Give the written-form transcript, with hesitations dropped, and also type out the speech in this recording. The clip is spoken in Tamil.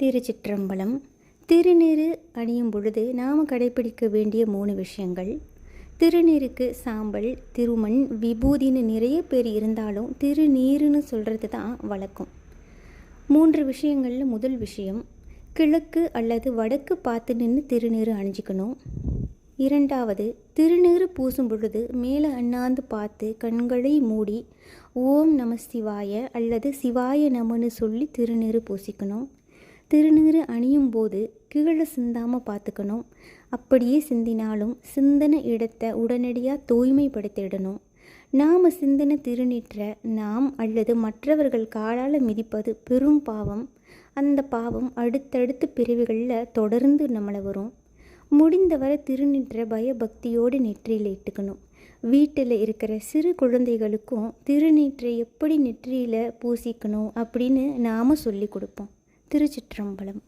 திருச்சிற்றம்பலம். திருநீறு அணியும் பொழுது நாம் கடைப்பிடிக்க வேண்டிய 3 விஷயங்கள். திருநீருக்கு சாம்பல், திருமண், விபூதின்னு நிறைய பேர் இருந்தாலும் திருநீருன்னு சொல்கிறது தான் வழக்கம். 3 விஷயங்களில் முதல் விஷயம், கிழக்கு அல்லது வடக்கு பார்த்து நின்று திருநீறு அணிஞ்சிக்கணும். 2வது, திருநீறு பூசும் பொழுது மேலே அண்ணாந்து பார்த்து கண்களை மூடி ஓம் நம சிவாய அல்லது சிவாய நமன்னு சொல்லி திருநீறு பூசிக்கணும். திருநீறு அணியும் போது கீழே சிந்தாமல் பார்த்துக்கணும். அப்படியே சிந்தினாலும் சிந்தன இடத்தை உடனடியாக தூய்மைப்படுத்திடணும். நாம் சிந்தன திருநீற்றை நாம் அல்லது மற்றவர்கள் காலால் மிதிப்பது பெரும் பாவம். அந்த பாவம் அடுத்தடுத்த பிறவிகளில் தொடர்ந்து நம்மளை வரும். முடிந்தவரை திருநீற்றை பயபக்தியோடு நெற்றியில் இட்டுக்கணும். வீட்டில் இருக்கிற சிறு குழந்தைகளுக்கும் திருநீற்றை எப்படி நெற்றியில் பூசிக்கணும் அப்படின்னு நாம் சொல்லி கொடுப்போம். திருச்சிற்றம்பலம்.